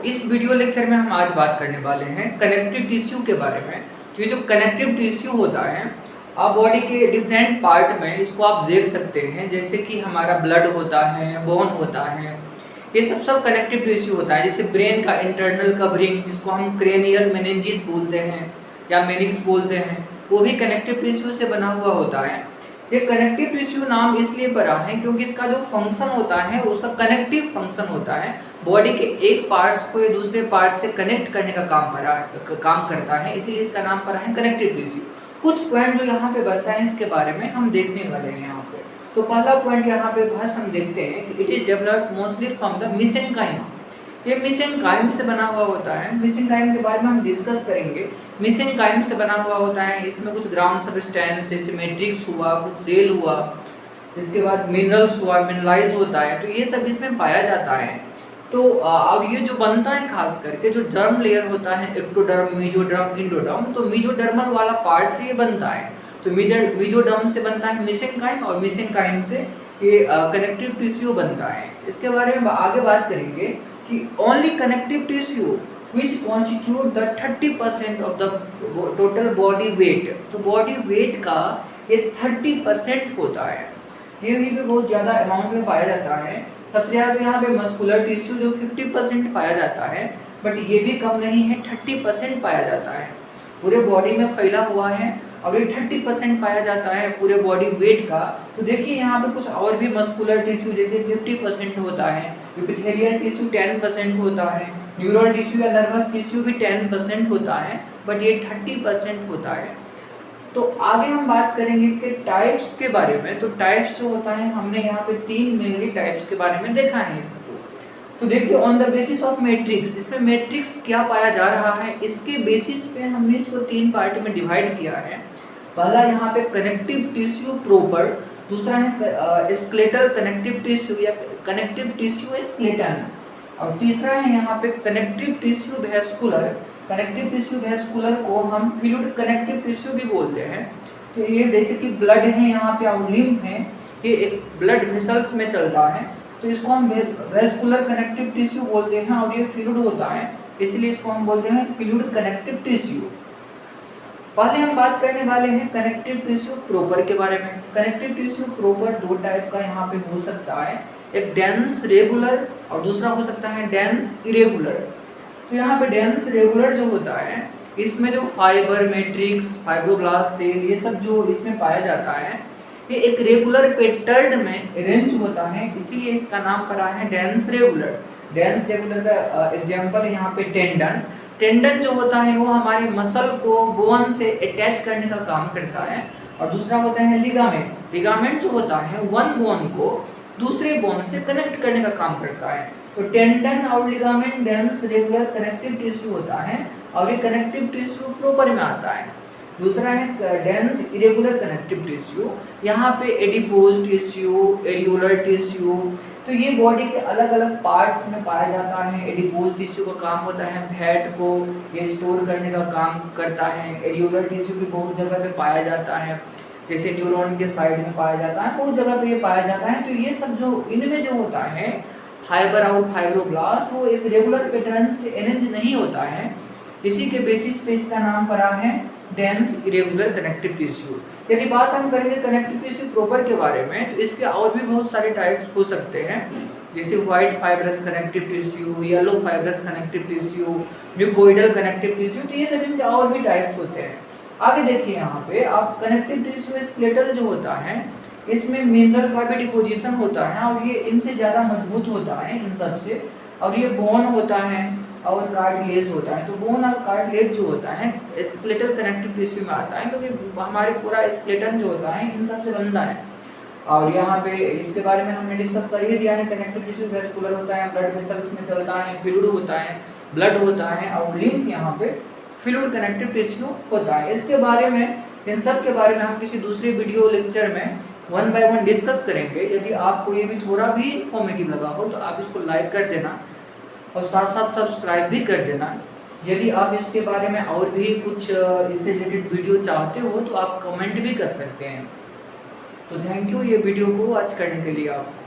इस video lecture में हम आज बात करने वाले हैं कनेक्टिव टिश्यू के बारे में। तो ये जो कनेक्टिव टिश्यू होता है, आप बॉडी के डिफरेंट पार्ट में इसको आप देख सकते हैं, जैसे कि हमारा ब्लड होता है, बोन होता है, ये सब कनेक्टिव टिश्यू होता है। जैसे ब्रेन का इंटरनल कवरिंग, जिसको हम क्रेनियल मेनिंजिस बोलते हैं या मेनिक्स बोलते हैं, वो भी कनेक्टिव टिश्यू से बना हुआ होता है। ये कनेक्टिव टिश्यू नाम इसलिए पड़ा है क्योंकि इसका जो फंक्शन होता है उसका कनेक्टिव फंक्शन होता है। बॉडी के एक पार्ट्स को ये दूसरे पार्ट से कनेक्ट करने का काम करता है, इसीलिए इसका नाम पड़ा है कनेक्टिव टिश्यू। कुछ पॉइंट जो यहाँ पे बनता है इसके बारे में हम देखने वाले हैं यहाँ पे। तो पहला पॉइंट यहाँ पे फर्स्ट हम देखते हैं कि it is developed mostly from the mesenchyme. ये मेसेनकाइम से बना हुआ होता है। मेसेनकाइम के बारे में हम डिस्कस करेंगे। मेसेनकाइम से बना हुआ होता है, इसमें कुछ ग्राउंड सब्सटेंस जैसे मैट्रिक्स हुआ, कुछ सेल हुआ, इसके बाद मिनरल्स हुआ, मिनरलाइज होता है, तो ये सब इसमें पाया जाता है। तो अब ये जो बनता है खास करके जो जर्म लेयर होता है, एक्टोडर्म, मेसोडर्म, एंडोडर्म, तो मेसोडर्मल वाला पार्ट से ये बनता है। तो मेसोडर्म से बनता है मेसेनकाइम और मेसेनकाइम से ये कनेक्टिव टिश्यू बनता है। इसके बारे में आगे बात करेंगे कि only connective tissue which constitute the 30% of the total body weight। तो बॉडी वेट का ये 30% होता है। ये भी बहुत ज़्यादा अमाउंट में पाया जाता है। सबसे ज़्यादा तो यहाँ पे मस्कुलर टिश्यू जो 50% पाया जाता है, बट ये भी कम नहीं है, 30% पाया जाता है। पूरे बॉडी में फैला हुआ है और ये 30% पाया जाता है पूरे बॉडी वेट का। तो देखिए यहाँ पे कुछ और भी मस्कुलर टिश्यू जैसे 50% होता है, एपिथेलियल टिश्यू 10% होता है, न्यूरल टिश्यू या नर्वस टिश्यू भी 10% होता है, बट ये 30% होता है। तो आगे हम बात करेंगे इसके टाइप्स के बारे में। तो टाइप्स जो होता है, हमने यहाँ पे 3 मेनली टाइप्स के बारे में देखा है इसको। तो देखिए on the basis of matrix, इसमें मैट्रिक्स क्या पाया जा रहा है, इसके बेसिस पे हमने इसको 3 पार्ट में डिवाइड किया है। पहला यहाँ पे कनेक्टिव टिश्यू प्रॉपर, दूसरा है स्केलेटल कनेक्टिव टिश्यू या कनेक्टिव टिश्यू स्केलेटन, और तीसरा है यहाँ पे connective tissue vascular. Connective tissue vascular को हम फ्लूइड कनेक्टिव टिश्यू भी बोलते हैं। तो ये जैसे कि ब्लड है यहाँ पे और लिम्फ है, ये एक ब्लड वेसल्स में चलता है, तो इसको हम वैस्कुलर कनेक्टिव टिश्यू बोलते हैं, और ये फ्लूइड होता है, इसलिए इसको हम बोलते हैं फ्लूइड कनेक्टिव टिश्यू। पहले हम बात करने वाले हैं कनेक्टिव टिश्यू प्रॉपर के बारे में। कनेक्टिव टिश्यू प्रॉपर 2 टाइप का यहाँ पे हो सकता है, एक डेंस रेगुलर और दूसरा हो सकता है डेंस इरेगुलर। तो यहाँ पे डेंस रेगुलर जो होता है, इसमें जो फाइबर, मैट्रिक्स, फाइब्रोब्लास्ट सेल, ये सब जो इसमें पाया जाता है, ये एक रेगुलर पैटर्न में अरेंज होता है, इसीलिए इसका नाम पड़ा है डेंस रेगुलर। डेंस रेगुलर का एग्जाम्पल यहाँ पे टेंडन। टेंडन जो होता है वो हमारी मसल को बोन से अटैच करने का काम करता है, और दूसरा होता है लिगामेंट। लिगामेंट जो होता है वन बोन को दूसरे बोन से कनेक्ट करने का काम करता है। तो टेंडन और ligament dense regular connective tissue होता है, और ये कनेक्टिव टिश्यू प्रॉपर में आता है। दूसरा है डेंस इरेगुलर कनेक्टिव टिश्यू, यहाँ पे एडिपोज टिश्यू, एरियोलर टिश्यू, तो ये बॉडी के अलग अलग पार्ट्स में पाया जाता है। एडिपोज टिश्यू का काम होता है फैट को ये स्टोर करने का काम करता है। एरियोलर टिश्यू भी बहुत जगह पे पाया जाता है, जैसे न्यूरॉन के साइड में पाया जाता है, बहुत जगह पे ये पाया जाता है। तो ये सब जो इनमें जो होता है फाइबर और फाइब्रोब्लास्ट, वो एक रेगुलर पैटर्न से अरेंज नहीं होता है, इसी के बेसिस पे इसका नाम पड़ा है डेंस इरेगुलर कनेक्टिव टिश्यू। यदि बात हम करेंगे कनेक्टिव टिश्यू प्रॉपर के बारे में, तो इसके और भी बहुत सारे टाइप्स हो सकते हैं, जैसे white fibrous connective tissue, yellow fibrous connective tissue, mucoidal connective tissue, तो ये सब इनके और भी टाइप्स होते हैं। आगे देखिए यहाँ पे आप कनेक्टिव टिश्यू स्केलेटल जो होता है, इसमें मिनरल का भी डिपोजिशन होता है, और ये इनसे ज़्यादा मजबूत होता है इन सब से, और ये बोन होता है और कार्टिलेज होता है। तो बोन और कार्टिलेज जो होता है स्केलेटल कनेक्टिव टिश्यू में आता है, क्योंकि हमारे पूरा स्केलेटन जो होता है इन सब से बनता है। और यहाँ पे इसके बारे में हमने डिस्कस कर ही दिया है। कनेक्टिव टिश्यू वैस्कुलर होता है, ब्लड वेसल्स में चलता है, फ्लूइड होता है, ब्लड होता है, और लिम्फ यहाँ पे फ्लूइड कनेक्टिव टिश्यू होता है। इसके बारे में, इन सब के बारे में हम किसी दूसरे वीडियो लेक्चर में 1 बाय 1 डिस्कस करेंगे। यदि आपको ये भी थोड़ा भी इंफॉर्मेटिव लगा हो तो आप इसको लाइक कर देना और साथ साथ सब्सक्राइब भी कर देना। यदि आप इसके बारे में और भी कुछ इससे रिलेटेड वीडियो चाहते हो तो आप कमेंट भी कर सकते हैं। तो थैंक यू ये वीडियो को वॉच करने के लिए आपको।